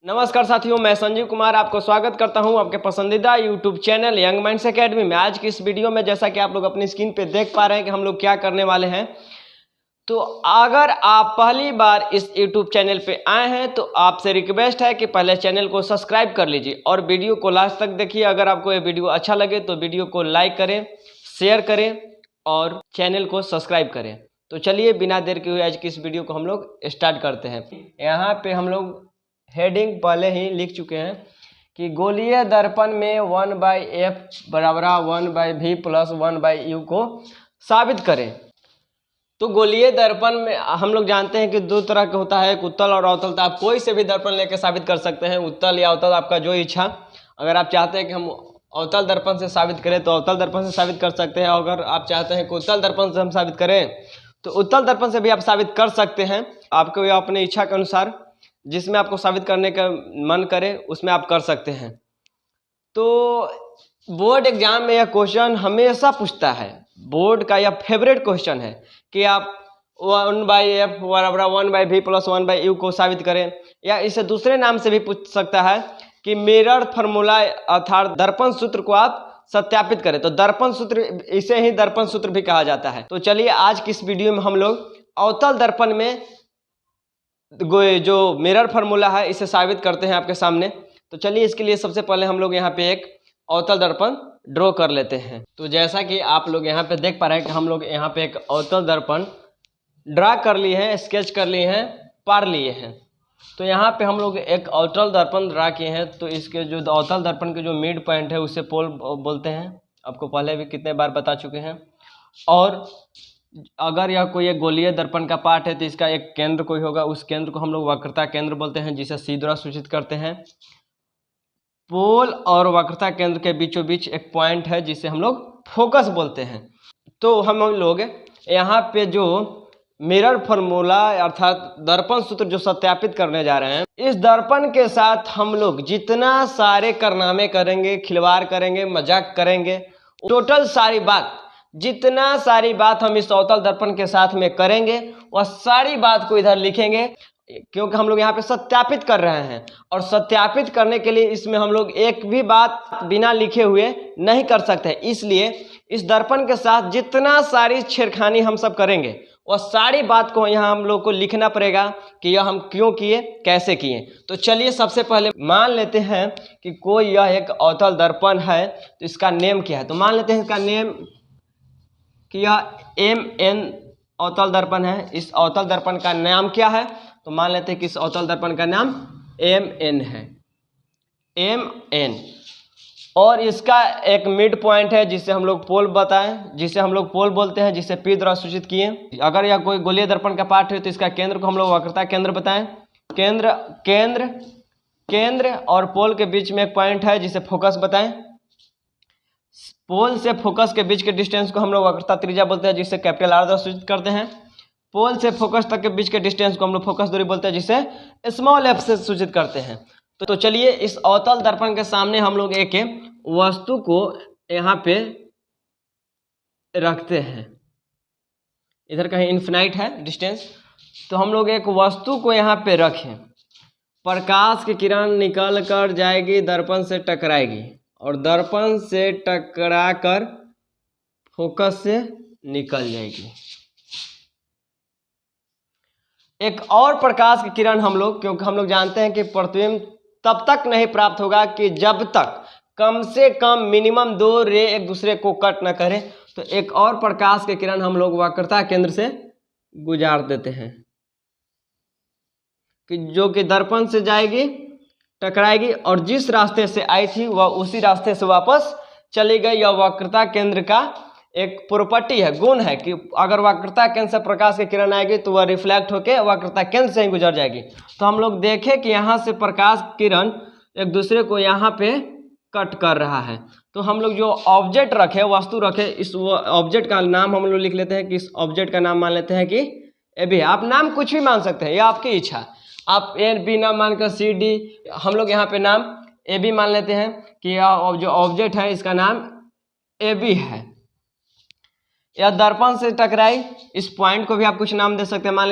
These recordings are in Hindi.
नमस्कार साथियों, मैं संजीव कुमार आपको स्वागत करता हूं आपके पसंदीदा YouTube channel young minds academy में। आज की इस वीडियो में जैसा कि आप लोग अपनी स्क्रीन पे देख पा रहे हैं कि हम लोग क्या करने वाले हैं। तो अगर आप पहली बार इस यूट्यूब चैनल पे आए हैं तो आपसे रिक्वेस्ट है कि पहले चैनल को सब्सक्राइब कर लीजिए और वीडियो को लास्ट तक देखिए। अगर आपको ये वीडियो अच्छा लगे तो वीडियो को लाइक करें, शेयर करें और चैनल को सब्सक्राइब करें। तो चलिए बिना देर के हुए आज की इस वीडियो को हम लोग स्टार्ट करते हैं। यहाँ पे हम लोग हेडिंग पहले ही लिख चुके हैं कि गोलीय दर्पण में 1/f बराबर 1/v प्लस 1/u को साबित करें। तो गोलीय दर्पण में हम लोग जानते हैं कि दो तरह का होता है, एक उत्तल और अवतल। तो आप कोई से भी दर्पण लेकर साबित कर सकते हैं, उत्तल या अवतल, आपका जो इच्छा। अगर आप चाहते हैं कि हम अवतल दर्पण से साबित करें तो अवतल दर्पण से साबित कर सकते हैं। अगर आप चाहते हैं कि उत्तल दर्पण से हम साबित करें तो उत्तल दर्पण से भी आप साबित कर सकते हैं। आपको या अपने इच्छा के अनुसार जिसमें आपको साबित करने का मन करे उसमें आप कर सकते हैं। तो बोर्ड एग्जाम में यह क्वेश्चन हमेशा पूछता है, बोर्ड का यह फेवरेट क्वेश्चन है कि आप 1/f बराबर 1/v प्लस 1/u को साबित करें, या इसे दूसरे नाम से भी पूछ सकता है कि मिरर फार्मूला अर्थात दर्पण सूत्र को आप सत्यापित करें। तो दर्पण सूत्र, इसे ही दर्पण सूत्र भी कहा जाता है। तो चलिए आज की इस वीडियो में हम लोग अवतल दर्पण में जो मिरर फार्मूला है इसे साबित करते हैं आपके सामने। तो चलिए इसके लिए सबसे पहले हम लोग यहाँ पे एक अवतल दर्पण ड्रॉ कर लेते हैं। तो जैसा कि आप लोग यहाँ पे देख पा रहे हैं कि हम लोग यहाँ पे एक अवतल दर्पण ड्रा कर लिए हैं, स्केच कर लिए हैं, पार लिए हैं। तो यहाँ पे हम लोग एक अवतल दर्पण ड्रा किए हैं। तो इसके जो अवतल दर्पण के जो मिड पॉइंट है उसे पोल बोलते हैं, आपको पहले भी कितने बार बता चुके हैं। और अगर यह कोई एक गोलीय दर्पण का पार्ट है तो इसका एक केंद्र कोई होगा, उस केंद्र को हम लोग वक्रता केंद्र बोलते हैं, जिसे सी द्वारा सूचित करते हैं। पोल और वक्रता केंद्र के बीचों बीच एक पॉइंट है जिसे हम लोग फोकस बोलते हैं। तो हम लोग यहाँ पे जो मिरर फार्मूला अर्थात दर्पण सूत्र जो सत्यापित करने जा रहे हैं, इस दर्पण के साथ हम लोग जितना सारे कारनामे करेंगे, खिलवाड़ करेंगे, मजाक करेंगे, टोटल सारी बात, जितना सारी बात हम इस अवतल दर्पण के साथ में करेंगे वह सारी बात को इधर लिखेंगे, क्योंकि हम लोग यहाँ पे सत्यापित कर रहे हैं। और सत्यापित करने के लिए इसमें हम लोग एक भी बात बिना लिखे हुए नहीं कर सकते। इसलिए इस दर्पण के साथ जितना सारी छेड़खानी हम सब करेंगे वह सारी बात को यहाँ हम लोग को लिखना पड़ेगा कि यह हम क्यों किए, कैसे किए। तो चलिए सबसे पहले मान लेते हैं कि कोई यह एक अवतल दर्पण है, तो इसका नेम क्या है। तो मान लेते हैं इसका नेम कि यह MN अवतल दर्पण है। इस अवतल दर्पण का नाम क्या है, तो मान लेते हैं कि इस अवतल दर्पण का नाम MN है, MN। और इसका एक मिड पॉइंट है जिसे हम लोग पोल बताएं, जिसे हम लोग पोल बोलते हैं, जिसे P द्वारा सूचित किए। अगर यह कोई गोलीय दर्पण का पार्ट है तो इसका केंद्र को हम लोग वक्रता केंद्र बताएं। केंद्र और पोल के बीच में एक पॉइंट है जिसे फोकस बताएं। पोल से फोकस के बीच के डिस्टेंस को हम लोग वक्रता त्रिज्या बोलते हैं, जिसे कैपिटल R द्वारा सूचित करते हैं। पोल से फोकस तक के बीच के डिस्टेंस को हम लोग फोकस दूरी बोलते हैं, जिसे स्मॉल f से सूचित करते हैं। तो चलिए इस अवतल दर्पण के सामने हम लोग एक वस्तु को यहाँ पे रखते हैं। इधर कहीं इन्फिनाइट है डिस्टेंस, तो हम लोग एक वस्तु को यहाँ पे रखें। प्रकाश की किरण निकल कर जाएगी, दर्पण से टकराएगी और दर्पण से टकरा कर फोकस से निकल जाएगी। एक और प्रकाश की किरण हम लोग, क्योंकि हम लोग जानते हैं कि प्रतिबिंब तब तक नहीं प्राप्त होगा कि जब तक कम से कम मिनिमम 2 रे एक दूसरे को कट न करें। तो एक और प्रकाश की किरण हम लोग वक्रता केंद्र से गुजार देते हैं, कि जो कि दर्पण से जाएगी, टकराएगी और जिस रास्ते से आई थी वह उसी रास्ते से वापस चली गई। यह वक्रता केंद्र का एक प्रॉपर्टी है, गुण है, कि अगर वक्रता केंद्र से प्रकाश की किरण आएगी तो वह रिफ्लेक्ट होकर वक्रता केंद्र से ही गुजर जाएगी। तो हम लोग देखें कि यहाँ से प्रकाश किरण एक दूसरे को यहाँ पे कट कर रहा है। तो हम लोग जो ऑब्जेक्ट रखे, वस्तु रखे, इस ऑब्जेक्ट का नाम हम लोग लिख लेते हैं कि इस ऑब्जेक्ट का नाम मान लेते हैं कि AB। आप नाम कुछ भी मान सकते हैं, यह आपकी इच्छा। आप AB नाम मानकर CD, हम लोग यहाँ पे नाम AB मान लेते हैं कि यह जो ऑब्जेक्ट है इसका नाम AB है। यह दर्पण से टकराई, इस पॉइंट को भी आप कुछ नाम दे सकते हैं। मान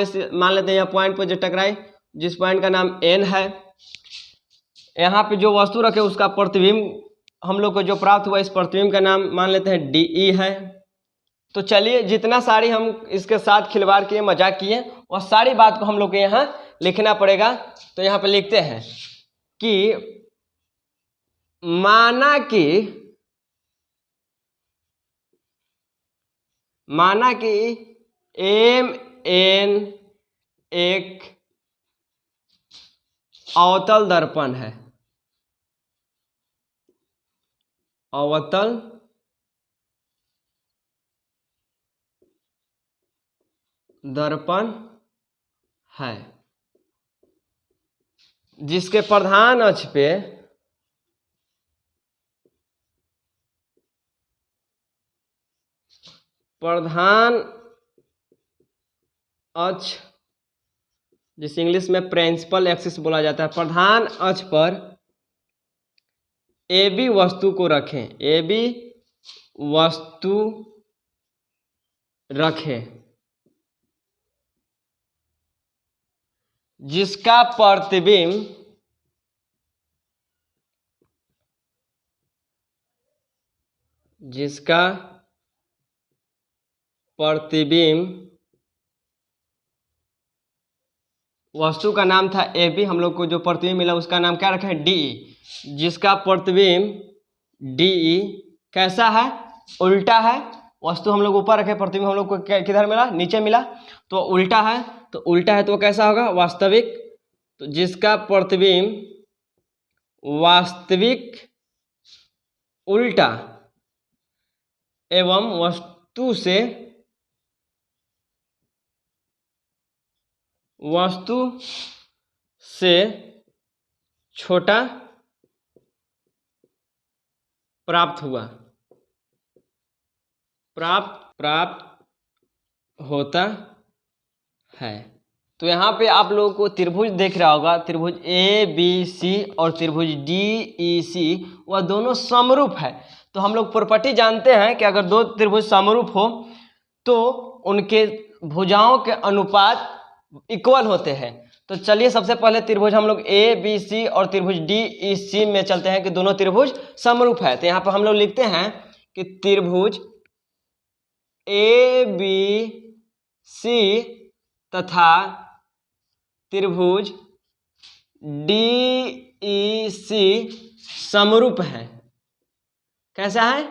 लेते हैं यह पॉइंट पर जो टकराई, जिस पॉइंट का नाम N है। यहाँ पे जो वस्तु रखे उसका प्रतिबिंब हम लोग को जो प्राप्त हुआ, इस प्रतिबिंब का नाम मान लेते हैं DE है। तो चलिए, जितना सारी हम इसके साथ खिलवाड़ किए, मजाक किए, वह सारी बात को हम लोग को यहाँ लिखना पड़ेगा। तो यहाँ पे लिखते हैं कि माना कि MN एक अवतल दर्पण है, अवतल दर्पण है, जिसके प्रधान अक्ष पे जिस इंग्लिश में प्रिंसिपल एक्सिस बोला जाता है, प्रधान अक्ष पर AB वस्तु को रखें, AB वस्तु रखें, जिसका प्रतिबिंब वस्तु का नाम था AB, हम लोग को जो प्रतिबिंब मिला उसका नाम क्या रखें, DE, जिसका प्रतिबिंब DE कैसा है, उल्टा है। वस्तु हम लोग ऊपर रखे, प्रतिबिंब हम लोग को किधर मिला, नीचे मिला, तो उल्टा है। तो उल्टा है तो कैसा होगा, वास्तविक। तो जिसका प्रतिबिंब वास्तविक उल्टा एवं वस्तु से छोटा प्राप्त होता है। तो यहाँ पे आप लोगों को त्रिभुज देख रहा होगा, त्रिभुज ABC और त्रिभुज DEC, वह दोनों समरूप है। तो हम लोग प्रॉपर्टी जानते हैं कि अगर दो त्रिभुज समरूप हो तो उनके भुजाओं के अनुपात इक्वल होते हैं। तो चलिए, सबसे पहले त्रिभुज हम लोग ABC और त्रिभुज DEC में चलते हैं कि दोनों त्रिभुज समरूप है। तो यहाँ पर हम लोग लिखते हैं कि त्रिभुज ABC तथा त्रिभुज DEC समरूप है। कैसा है,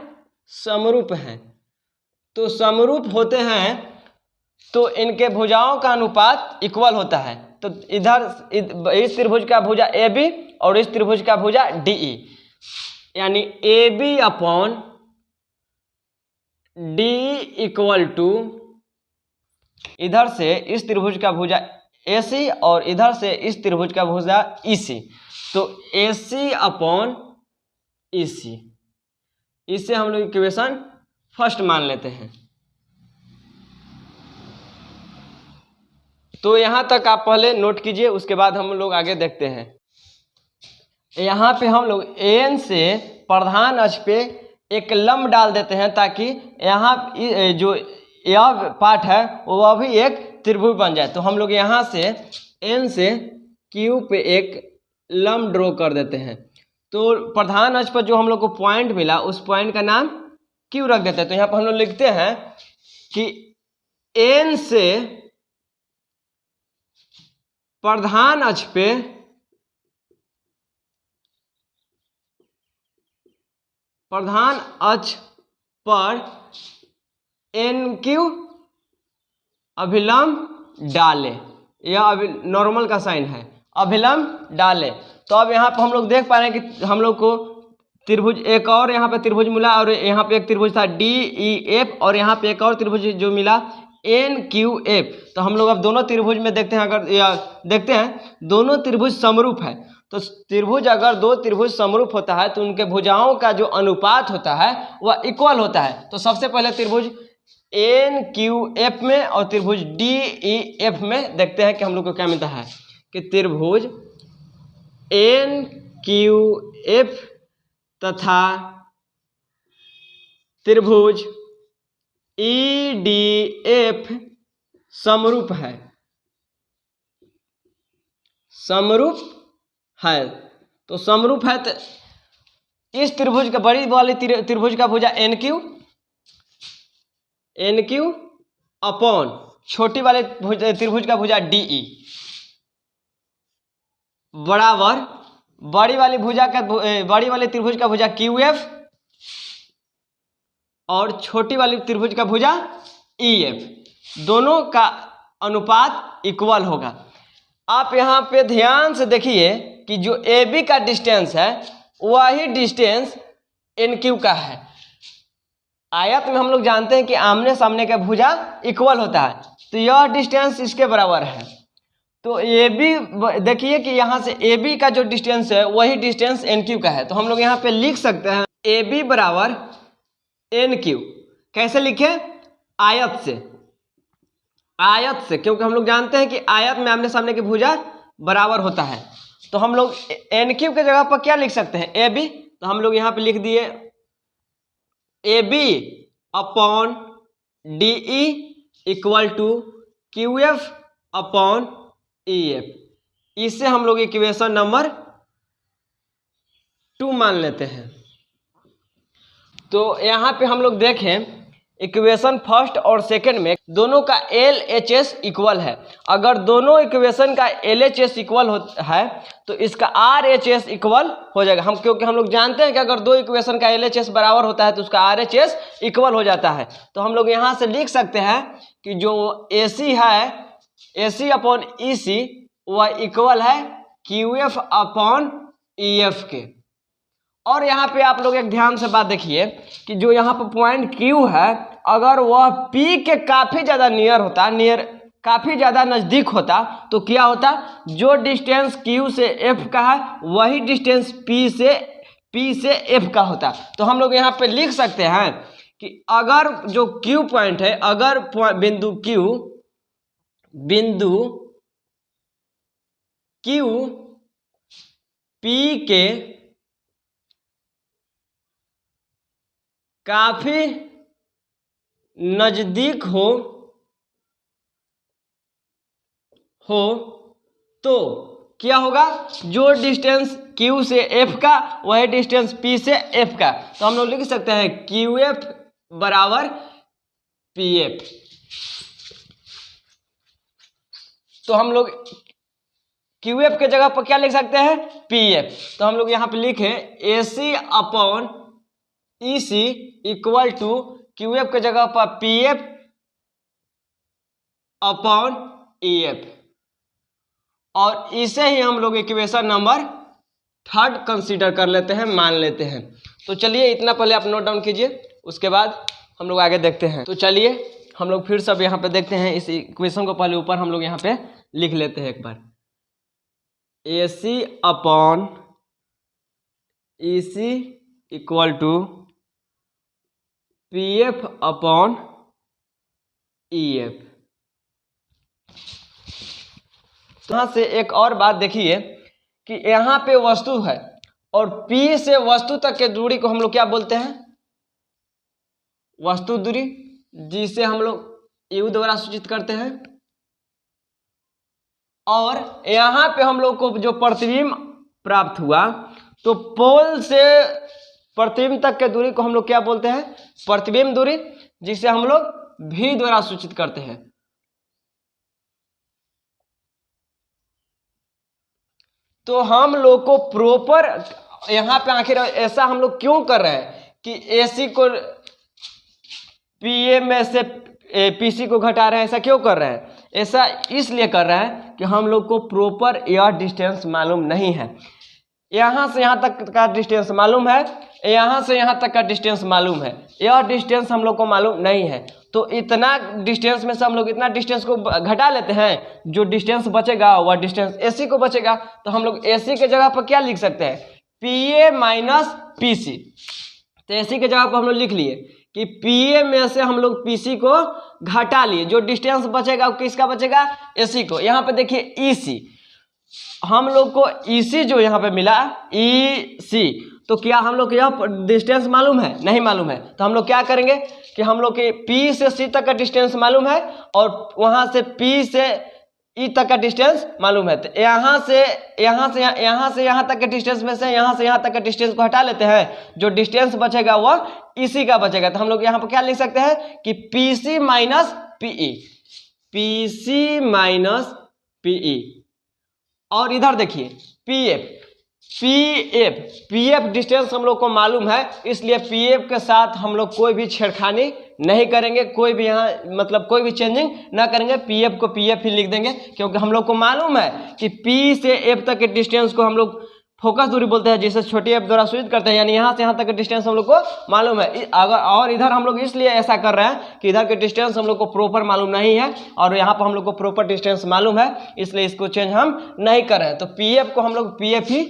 समरूप है। तो समरूप होते हैं तो इनके भुजाओं का अनुपात इक्वल होता है। तो इधर इस त्रिभुज का भुजा AB और इस त्रिभुज का भुजा DE, यानी AB upon DE equal to इधर से इस त्रिभुज का भुजा AC और इधर से इस त्रिभुज का भुजा EC। तो AC अपॉन EC, इससे हम लोग इक्वेशन फर्स्ट मान लेते हैं। तो यहाँ तक आप पहले नोट कीजिए, उसके बाद हम लोग आगे देखते हैं। यहाँ पे हम लोग AN से प्रधान अक्ष पे एक लंब डाल देते हैं, ताकि यहाँ जो यह पार्ट है वह भी एक त्रिभुज बन जाए। तो हम लोग यहाँ से N से Q पे एक लंब ड्रॉ कर देते हैं। तो प्रधान अक्ष पर जो हम लोग को पॉइंट मिला, उस पॉइंट का नाम Q रख देते हैं। तो यहाँ पर हम लोग लिखते हैं कि N से प्रधान अक्ष पे NQ अभिलंब डाले, यह नॉर्मल का साइन है, अभिलंब डाले। तो अब यहाँ पर हम लोग देख पा रहे हैं कि हम लोग को त्रिभुज एक और यहाँ पे त्रिभुज मिला, और यहाँ पे एक त्रिभुज था DEF, और यहाँ पे एक और त्रिभुज जो मिला NQF। तो हम लोग अब दोनों त्रिभुज में देखते हैं, अगर देखते हैं दोनों त्रिभुज समरूप है। तो त्रिभुज, अगर दो त्रिभुज समरूप होता है तो उनके भुजाओं का जो अनुपात होता है वह इक्वल होता है। तो सबसे पहले त्रिभुज NQF में और त्रिभुज DEF में देखते हैं कि हम लोग को क्या मिलता है, कि त्रिभुज NQF तथा त्रिभुज EDF समरूप है, तो समरूप है तो इस त्रिभुज का, बड़ी वाली त्रिभुज का भुजा एन क्यू अपॉन छोटी वाले त्रिभुज का भुजा DE बराबर बड़ी वाली त्रिभुज का भुजा QF और छोटी वाली त्रिभुज का भुजा EF, दोनों का अनुपात इक्वल होगा। आप यहाँ पे ध्यान से देखिए कि जो AB का डिस्टेंस है वही डिस्टेंस NQ का है। आयत में हम लोग जानते हैं कि आमने सामने का भुजा इक्वल होता है, तो यह डिस्टेंस इसके बराबर है। तो AB देखिए कि यहाँ से AB का जो डिस्टेंस है वही डिस्टेंस NQ का है, तो हम लोग यहाँ पे लिख सकते हैं AB बराबर NQ। कैसे लिखे? आयत से, क्योंकि हम लोग जानते हैं कि आयत में आमने सामने की भुजा बराबर होता है। तो हम लोग NQ के जगह पर क्या लिख सकते हैं? AB। तो हम लोग यहाँ पे लिख दिए AB upon DE equal to QF upon EF। इससे हम लोग इक्वेशन नंबर 2 मान लेते हैं। तो यहाँ पे हम लोग देखें इक्वेशन फर्स्ट और सेकंड में दोनों का LHS इक्वल है। अगर दोनों इक्वेशन का LHS इक्वल है तो इसका RHS इक्वल हो जाएगा। क्योंकि हम लोग जानते हैं कि अगर दो इक्वेशन का LHS बराबर होता है तो उसका RHS इक्वल हो जाता है। तो हम लोग यहाँ से लिख सकते हैं कि जो AC है, AC अपॉन EC वह इक्वल है QF अपॉन EF के। और यहाँ पे आप लोग एक ध्यान से बात देखिए कि जो यहाँ पर पॉइंट Q है, अगर वह P के काफ़ी ज़्यादा काफ़ी ज़्यादा नज़दीक होता तो क्या होता? जो डिस्टेंस Q से F का है वही डिस्टेंस P से F का होता। तो हम लोग यहाँ पे लिख सकते हैं कि अगर जो Q पॉइंट है, अगर बिंदु Q P के काफी नजदीक हो तो क्या होगा? जो डिस्टेंस Q से F का वही डिस्टेंस P से F का। तो हम लोग लिख सकते हैं QF बराबर PF। तो हम लोग QF के जगह पर क्या लिख सकते हैं? PF। तो हम लोग यहाँ पे लिखे AC upon EC equal to QF के जगह पर PF अपॉन EF, और इसे ही हम लोग इक्वेशन नंबर 3 कंसीडर कर लेते हैं, मान लेते हैं। तो चलिए इतना पहले आप नोट डाउन कीजिए, उसके बाद हम लोग आगे देखते हैं। तो चलिए हम लोग फिर सब यहाँ पे देखते हैं। इस इक्वेशन को पहले ऊपर हम लोग यहाँ पे लिख लेते हैं एक बार। AC upon EC equal to PF upon EF। यहाँ से एक और बात देखिए कि यहाँ पे वस्तु है और P से वस्तु तक के दूरी को हम लोग क्या बोलते हैं? वस्तु दूरी, जिसे हम लोग U द्वारा सूचित करते हैं। और यहाँ पे हम लोग को जो प्रतिबिंब प्राप्त हुआ, तो पोल से प्रतिबिंब तक के दूरी को हम लोग क्या बोलते हैं? प्रतिबिंब दूरी, जिसे हम लोग V द्वारा सूचित करते हैं। तो हम लोग को प्रॉपर यहाँ पे आखिर ऐसा हम लोग क्यों कर रहे हैं कि AC को PA में से PC को घटा रहे हैं? ऐसा क्यों कर रहे हैं? ऐसा इसलिए कर रहे हैं कि हम लोग को प्रॉपर यह डिस्टेंस मालूम नहीं है। यहाँ से यहाँ तक का डिस्टेंस मालूम है, यहाँ से यहाँ तक का डिस्टेंस मालूम है, यह डिस्टेंस हम लोग को मालूम नहीं है। तो इतना डिस्टेंस में से हम लोग इतना डिस्टेंस को घटा लेते हैं, जो डिस्टेंस बचेगा वह डिस्टेंस AC को बचेगा। तो हम लोग AC के जगह पर क्या लिख सकते हैं? PA minus PC। तो AC के जगह पर हम लोग लिख लिए कि PA में से हम लोग PC को घटा लिए, जो डिस्टेंस बचेगा वो किसका बचेगा? AC को। यहाँ पे देखिए EC, हम लोग को EC जो यहाँ पे मिला EC, तो क्या हम लोग को यह डिस्टेंस मालूम है? नहीं मालूम है। तो हम लोग क्या करेंगे कि हम लोग के P से C तक का डिस्टेंस मालूम है और वहाँ से P से ई तक का डिस्टेंस मालूम है। तो यहाँ से यहाँ तक के डिस्टेंस में से यहाँ तक के डिस्टेंस को हटा लेते हैं, जो डिस्टेंस बचेगा वह इसी का बचेगा। तो हम लोग यहाँ पर क्या लिख सकते हैं कि PC minus PE, PC minus PE। और इधर देखिए PF डिस्टेंस हम लोग को मालूम है, इसलिए PF के साथ हम लोग कोई भी छेड़खानी नहीं करेंगे, कोई भी यहाँ मतलब कोई भी चेंजिंग ना करेंगे। PF को PF ही लिख देंगे, क्योंकि हम लोग को मालूम है कि P से F तक के डिस्टेंस को हम लोग फोकस दूरी बोलते हैं, जिसे छोटी f द्वारा सूचित करते हैं। यानी यहाँ से यहाँ तक के डिस्टेंस हम लोग को मालूम है। अगर और इधर हम लोग इसलिए ऐसा कर रहे हैं कि इधर के डिस्टेंस हम लोग को प्रॉपर मालूम नहीं है और यहाँ पर हम लोग को प्रॉपर डिस्टेंस मालूम है, इसलिए इसको चेंज हम नहीं कर रहे हैं। तो PF को हम लोग PF ही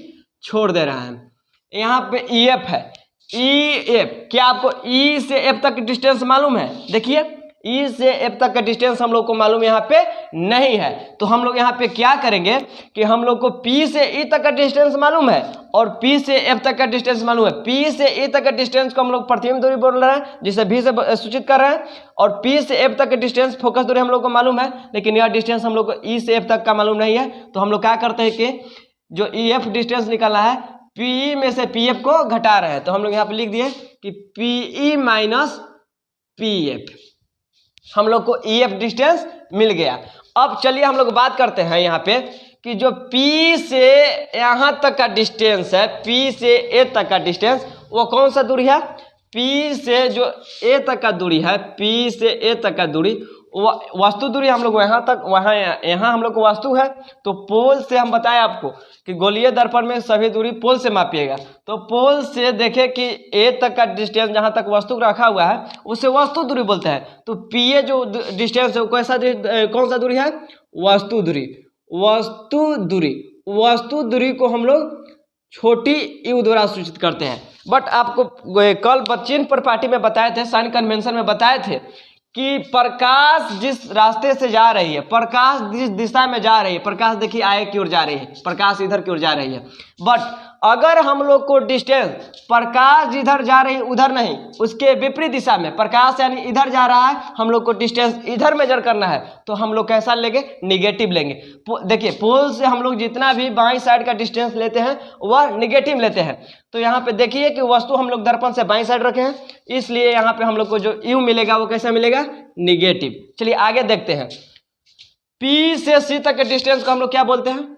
छोड़ दे रहे हैं। यहाँ पे EF है, EF क्या आपको E से F तक डिस्टेंस मालूम है? देखिए E से F तक का डिस्टेंस हम लोग को मालूम यहाँ पे नहीं है, तो हम लोग यहाँ पे क्या करेंगे कि हम लोग को P से E तक का डिस्टेंस मालूम है और P से F तक का डिस्टेंस मालूम है। P से E तक का डिस्टेंस को हम लोग प्रतिबिंब दूरी बोल रहे हैं, जिसे V से सूचित कर रहे हैं, और P से F तक का डिस्टेंस फोकस दूरी हम लोग को मालूम है, लेकिन यह डिस्टेंस हम लोग को E से F तक का मालूम नहीं है। तो हम लोग क्या करते हैं कि जो EF डिस्टेंस निकाला है PE में से PF को घटा रहे हैं, तो हम लोग यहाँ पे लिख दिए कि PE माइनस PF, हम लोग को EF डिस्टेंस मिल गया। अब चलिए हम लोग बात करते हैं यहाँ पे कि जो P से यहाँ तक का डिस्टेंस है, P से A तक का डिस्टेंस, वो कौन सा दूरी है? P से जो A तक का दूरी है, P से A तक का दूरी, वास्तु दूरी हम लोग यहाँ तक यहाँ हम लोग को वास्तु है। तो पोल से हम बताएं आपको कि गोलीय दर्पण में सभी दूरी पोल से मापिएगा। तो पोल से देखें कि A तक का डिस्टेंस जहाँ तक वस्तु रखा हुआ है उसे वास्तु दूरी बोलते हैं। तो PA जो डिस्टेंस है वो कौन सा दूरी है? वास्तु दूरी। वास्तु दूरी को हम लोग छोटी u द्वारा सूचित करते हैं। बट आपको कल चिन्ह प्रपार्टी में बताए थे, साइन कन्वेंशन में बताए थे कि प्रकाश जिस रास्ते से जा रही है, प्रकाश जिस दिशा में जा रही है, प्रकाश देखिए आगे की ओर जा रही है, प्रकाश इधर की ओर जा रही है। बट अगर हम लोग को डिस्टेंस प्रकाश जिधर जा रही है उधर नहीं, उसके विपरीत दिशा में प्रकाश यानी इधर जा रहा है, हम लोग को डिस्टेंस इधर मेजर करना है, तो हम लोग कैसा लेंगे? निगेटिव लेंगे। देखिए पोल से हम लोग जितना भी बाईं साइड का डिस्टेंस लेते हैं वह निगेटिव लेते हैं। तो यहाँ पे देखिए कि वस्तु हम लोग दर्पण से बाईं साइड रखे हैं, इसलिए यहाँ पे हम लोग को जो यू मिलेगा वो कैसा मिलेगा? निगेटिव। चलिए आगे देखते हैं। P से C तक के डिस्टेंस को हम लोग क्या बोलते हैं?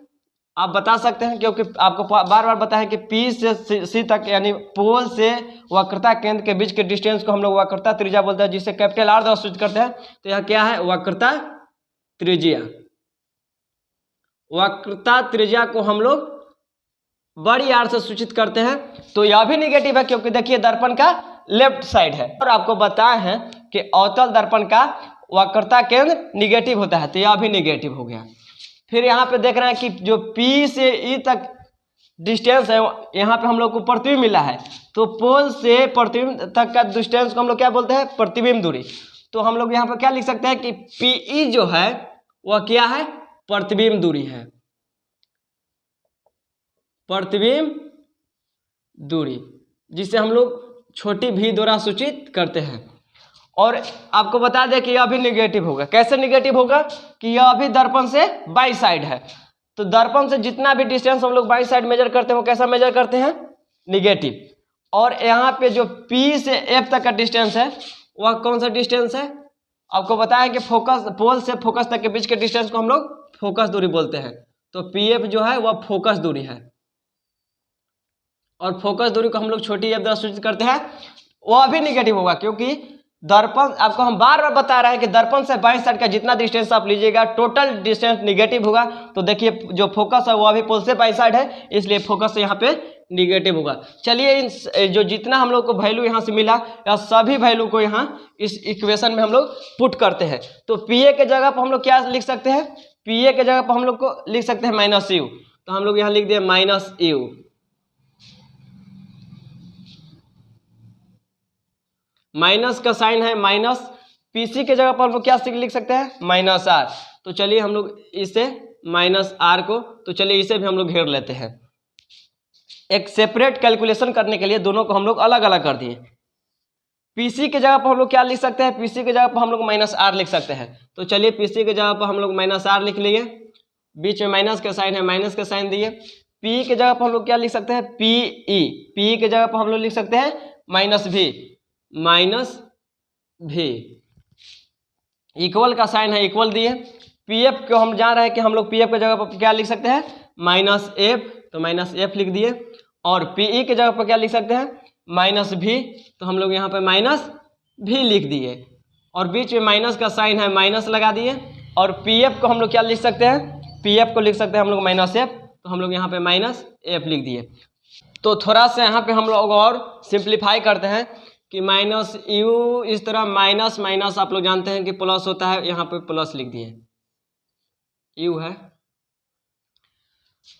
आप बता सकते हैं, क्योंकि आपको बार बार बताया कि P से C तक यानी पोल से वक्रता केंद्र के बीच के डिस्टेंस को हम लोग वक्रता त्रिज्या बोलते हैं, जिसे कैपिटल R द्वारा सूचित करते हैं। तो यह क्या है? वक्रता त्रिज्या। वक्रता त्रिज्या को हम लोग बड़ी R से सूचित करते हैं। तो यह भी निगेटिव है, क्योंकि देखिए दर्पण का लेफ्ट साइड है और आपको बताए हैं कि अवतल दर्पण का वक्रता केंद्र निगेटिव होता है, तो यह भी निगेटिव हो गया। फिर यहाँ पे देख रहे हैं कि जो P से E तक डिस्टेंस है, यहाँ पे हम लोग को प्रतिबिंब मिला है, तो पोल से प्रतिबिंब तक का डिस्टेंस को हम लोग क्या बोलते हैं? प्रतिबिंब दूरी। तो हम लोग यहाँ पे क्या लिख सकते हैं कि PE जो है वह क्या है? प्रतिबिंब दूरी है, प्रतिबिंब दूरी, जिसे हम लोग छोटी v द्वारा सूचित करते हैं। और आपको बता दें कि यह भी निगेटिव होगा। कैसे निगेटिव होगा? कि यह भी दर्पण से बाई साइड है, तो दर्पण से जितना भी डिस्टेंस हम लोग बाई साइड मेजर करते हैं वो कैसा मेजर करते हैं? निगेटिव। और यहाँ पे जो P से F तक का डिस्टेंस है वह कौन सा डिस्टेंस है? आपको बताया कि पोल से फोकस तक के बीच के डिस्टेंस को हम लोग फोकस दूरी बोलते हैं। तो PF जो है वह फोकस दूरी है, और फोकस दूरी को हम लोग छोटी f द्वारा सूचित करते हैं। वह भी निगेटिव होगा, क्योंकि दर्पण, आपको हम बार बार बता रहे हैं कि दर्पण से बाईं साइड का जितना डिस्टेंस आप लीजिएगा टोटल डिस्टेंस निगेटिव होगा। तो देखिए जो फोकस है वह भी पोल से बाईं साइड है, इसलिए फोकस यहाँ पे निगेटिव होगा। चलिए इन जो जितना हम लोग को वैल्यू यहाँ से मिला या सभी वैल्यू को यहाँ इस इक्वेशन में हम लोग पुट करते हैं। तो PA के जगह पर हम लोग क्या लिख सकते हैं? PA के जगह पर हम लोग को लिख सकते हैं -u। तो हम लोग यहाँ लिख दिए -u। माइनस का साइन है माइनस, PC के जगह पर हम लोग क्या लिख सकते हैं? -r। तो चलिए हम लोग इसे -r को, तो चलिए इसे भी हम लोग घेर लेते हैं। एक सेपरेट कैलकुलेशन करने के लिए दोनों को हम लोग अलग अलग कर दिए। पीसी की जगह पर हम लोग क्या लिख सकते हैं, पीसी की जगह पर हम लोग माइनस आर लिख सकते हैं। तो चलिए पीसी की जगह पर हम लोग माइनस आर लिख लिए, बीच में माइनस का साइन है, माइनस का साइन दिए। पी की जगह पर हम लोग क्या लिख सकते हैं, पीई, पी की जगह पर हम लोग लिख सकते हैं माइनस भी, माइनस भी, इक्वल का साइन है, इक्वल दिए। पीएफ को हम जान रहे हैं कि हम लोग पीएफ की जगह पर क्या लिख सकते हैं, माइनस एफ, तो माइनस एफ लिख दिए। और पीई की जगह पर क्या लिख सकते हैं, माइनस भी, तो हम लोग यहाँ पे माइनस भी लिख दिए। और बीच में माइनस का साइन है, माइनस लगा दिए। और पीएफ को हम लोग क्या लिख सकते हैं, पीएफ को लिख सकते हैं हम लोग माइनस एफ, तो हम लोग यहाँ पे माइनस एफ लिख दिए। तो थोड़ा सा यहाँ पे हम लोग और सिंप्लीफाई करते हैं कि माइनस यू, इस तरह माइनस माइनस आप लोग जानते हैं कि प्लस होता है, यहाँ पे प्लस लिख दिए, यू है,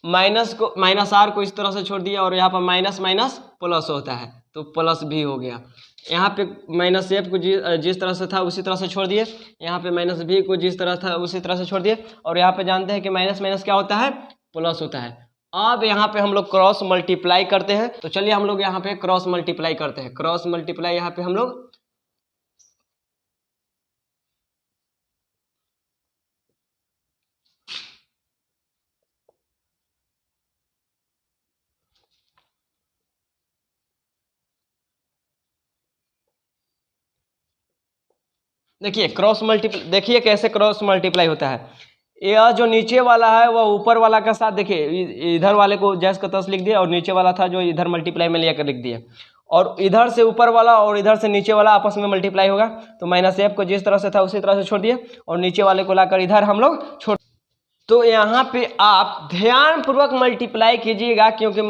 माइनस को माइनस आर को इस तरह से छोड़ दिया और यहाँ पर माइनस माइनस प्लस होता है तो प्लस भी हो गया। यहाँ पे माइनस एफ को जिस तरह से था उसी तरह से छोड़ दिए, यहाँ पे माइनस भी को जिस तरह था उसी तरह से छोड़ दिए। और यहाँ पे जानते हैं कि माइनस माइनस क्या होता है, प्लस होता है। अब यहाँ पे हम लोग क्रॉस मल्टीप्लाई करते हैं, तो चलिए हम लोग यहाँ पे क्रॉस मल्टीप्लाई करते हैं। क्रॉस मल्टीप्लाई यहाँ पे हम लोग देखिए क्रॉस मल्टीप्लाई, देखिए कैसे क्रॉस मल्टीप्लाई होता है। यह जो नीचे वाला है वह ऊपर वाला का साथ, देखिए इधर वाले को जैस का तस लिख दिया और नीचे वाला था जो इधर मल्टीप्लाई में लेकर लिख दिया। और इधर से ऊपर वाला और इधर से नीचे वाला आपस में मल्टीप्लाई होगा, तो माइनस एफ को जिस तरह से था उसी तरह से छोड़ दिए और नीचे वाले को लाकर इधर हम लोग छोड़। तो यहाँ पे आप ध्यानपूर्वक मल्टीप्लाई कीजिएगा, क्योंकि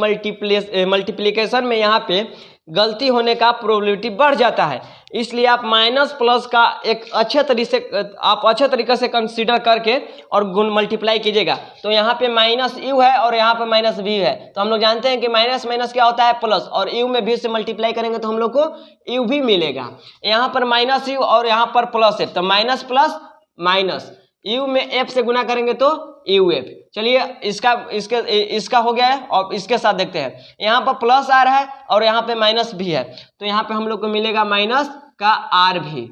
मल्टीप्लिकेशन में यहाँ पे गलती होने का प्रोबेबिलिटी बढ़ जाता है। इसलिए आप माइनस प्लस का एक अच्छे तरीके से कंसीडर करके और गुण मल्टीप्लाई कीजिएगा। तो यहाँ पे माइनस यू है और यहाँ पे माइनस वी है, तो हम लोग जानते हैं कि माइनस माइनस क्या होता है, प्लस, और यू में भी से मल्टीप्लाई करेंगे तो हम लोग को यू भी मिलेगा। यहाँ पर माइनस यू और यहाँ पर प्लस है, तो माइनस प्लस माइनस, यू में एफ से गुना करेंगे तो यू एफ। चलिए इसका हो गया है। और इसके साथ देखते हैं, यहाँ पर प्लस आ रहा है और यहाँ पे माइनस भी है, तो यहाँ पे हम लोग को मिलेगा माइनस का आर भी।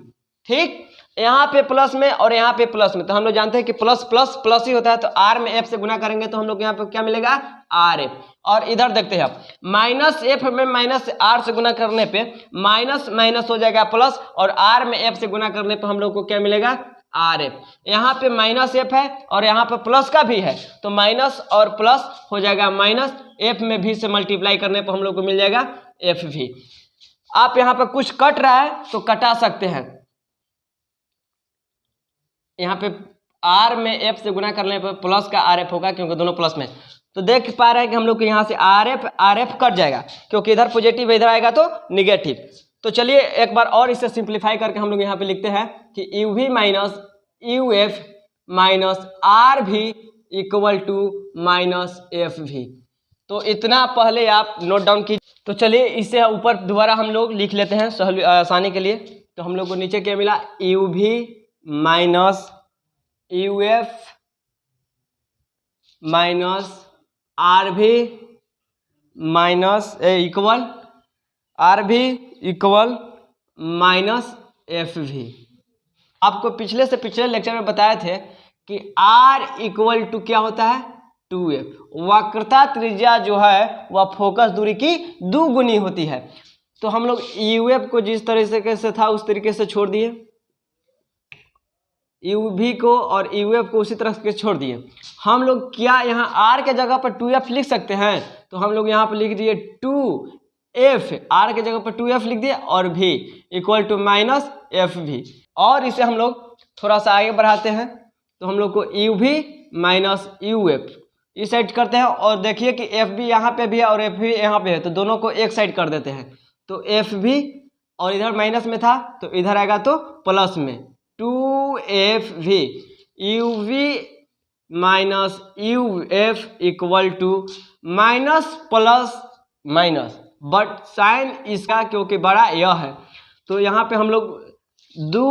ठीक, यहाँ पे प्लस में और यहाँ पे प्लस में, तो हम लोग जानते हैं कि प्लस प्लस प्लस ही होता है, तो आर में एफ से गुना करेंगे तो हम लोग यहाँ पे क्या मिलेगा, आर एफ। और इधर देखते हैं, माइनस एफ में माइनस आर से गुना करने पे माइनस माइनस हो जाएगा प्लस, और आर में एफ से गुना करने पे हम लोग को क्या मिलेगा, आर एफ। यहाँ पे माइनस एफ है और यहाँ पे प्लस का भी है, तो माइनस और प्लस हो जाएगा माइनस, एफ में भी से मल्टीप्लाई करने पर हम लोग को मिल जाएगा एफ भी। आप यहाँ पे कुछ कट रहा है तो कटा सकते हैं, यहाँ पे आर में एफ से गुना करने पर प्लस का आर एफ होगा, क्योंकि दोनों प्लस में। तो देख पा रहे हैं कि हम लोग को यहाँ से आर एफ कट जाएगा, क्योंकि इधर पॉजिटिव इधर आएगा तो निगेटिव। तो चलिए एक बार और इसे सिंप्लीफाई करके हम लोग यहाँ पे लिखते हैं कि U V minus U F minus R भी इक्वल टू माइनस एफ भी। तो इतना पहले आप नोट डाउन कीजिए। तो चलिए इसे ऊपर दोबारा हम लोग लिख लेते हैं आसानी के लिए। तो हम लोग को नीचे क्या मिला, यू भी minus U F minus R भी माइनस इक्वल आर भी इक्वल माइनस एफ भी। आपको पिछले लेक्चर में बताए थे कि R इक्वल टू क्या होता है, 2f। वक्रता त्रिज्या जो है वह फोकस दूरी की दुगुनी होती है। तो हम लोग uf को जिस तरीके से था उस तरीके से छोड़ दिए, uv को और uf को उसी तरह से छोड़ दिए। हम लोग क्या यहाँ r के जगह पर 2f लिख सकते हैं, तो हम लोग यहाँ पर लिख दिए 2f, r के जगह पर 2f लिख दिए और v equal to minus F भी। और इसे हम लोग थोड़ा सा आगे बढ़ाते हैं, तो हम लोग को यू भी माइनस यू एफ इस साइड करते हैं, और देखिए कि एफ भी यहाँ पे भी है और एफ भी यहाँ पे है, तो दोनों को एक साइड कर देते हैं। तो एफ भी, और इधर माइनस में था तो इधर आएगा तो प्लस में, 2f भी, U V minus U F equal to minus plus minus, but sign इसका क्योंकि बड़ा यह है, तो यहाँ पे हम लोग दो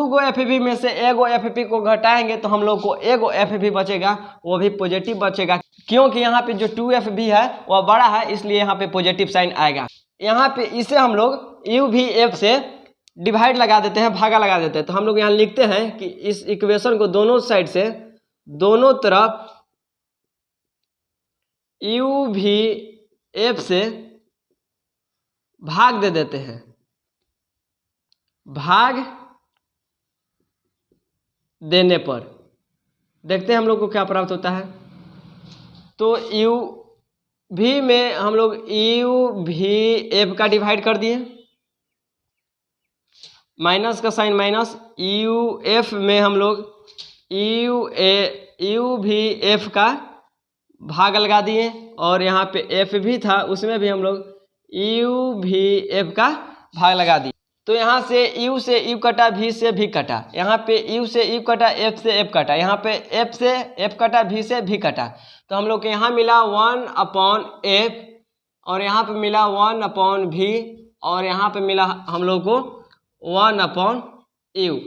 गो एफ भी में से एगो एफ पी को घटाएंगे तो हम लोग को एगो एफ भी बचेगा, वो भी पॉजिटिव बचेगा। क्योंकि यहाँ पे जो 2f भी है वह बड़ा है, इसलिए यहाँ पे पॉजिटिव साइन आएगा। यहाँ पे इसे हम लोग u भी f से डिवाइड लगा देते हैं, भागा लगा देते हैं। तो हम लोग यहाँ लिखते हैं कि इस इक्वेशन को दोनों साइड से, दोनों तरफ u भी f से भाग दे देते हैं। भाग देने पर देखते हैं हम लोग को क्या प्राप्त होता है। तो u भी में हम लोग u भी f का डिवाइड कर दिए, माइनस का साइन माइनस, u f में हम लोग u भी f का भाग लगा दिए, और यहाँ पे f भी था उसमें भी हम लोग u भी f का भाग लगा दिए। तो यहाँ से u से u कटा, v से v कटा, यहाँ पे u से u कटा, f से f कटा, यहाँ पे f से f कटा, v से v कटा। तो हम लोग के यहाँ मिला 1/f, और यहाँ पे मिला 1/v, और यहाँ पे मिला हम लोग को 1/u।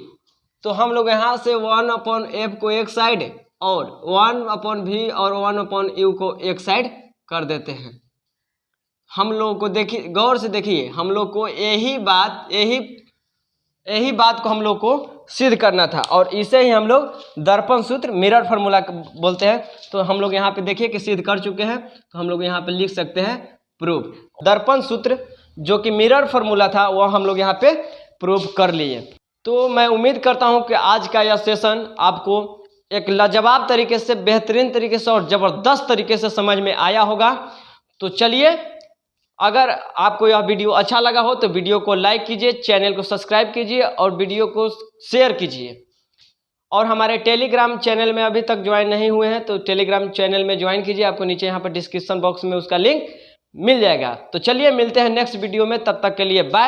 तो हम लोग यहाँ से 1/f को एक साइड और 1/v और 1/u को एक साइड कर देते हैं। हम लोग को देखिए, गौर से देखिए, हम लोग को यही बात को हम लोग को सिद्ध करना था, और इसे ही हम लोग दर्पण सूत्र, मिरर फार्मूला बोलते हैं। तो हम लोग यहाँ पे देखिए कि सिद्ध कर चुके हैं, तो हम लोग यहाँ पे लिख सकते हैं प्रूफ। दर्पण सूत्र जो कि मिरर फार्मूला था वह हम लोग यहाँ पे प्रूफ कर लिए। तो मैं उम्मीद करता हूँ कि आज का यह सेशन आपको एक लाजवाब तरीके से, बेहतरीन तरीके से और ज़बरदस्त तरीके से समझ में आया होगा। तो चलिए, अगर आपको यह वीडियो अच्छा लगा हो तो वीडियो को लाइक कीजिए, चैनल को सब्सक्राइब कीजिए और वीडियो को शेयर कीजिए। और हमारे टेलीग्राम चैनल में अभी तक ज्वाइन नहीं हुए हैं तो टेलीग्राम चैनल में ज्वाइन कीजिए, आपको नीचे यहाँ पर डिस्क्रिप्शन बॉक्स में उसका लिंक मिल जाएगा। तो चलिए मिलते हैं नेक्स्ट वीडियो में, तब तक के लिए बाय।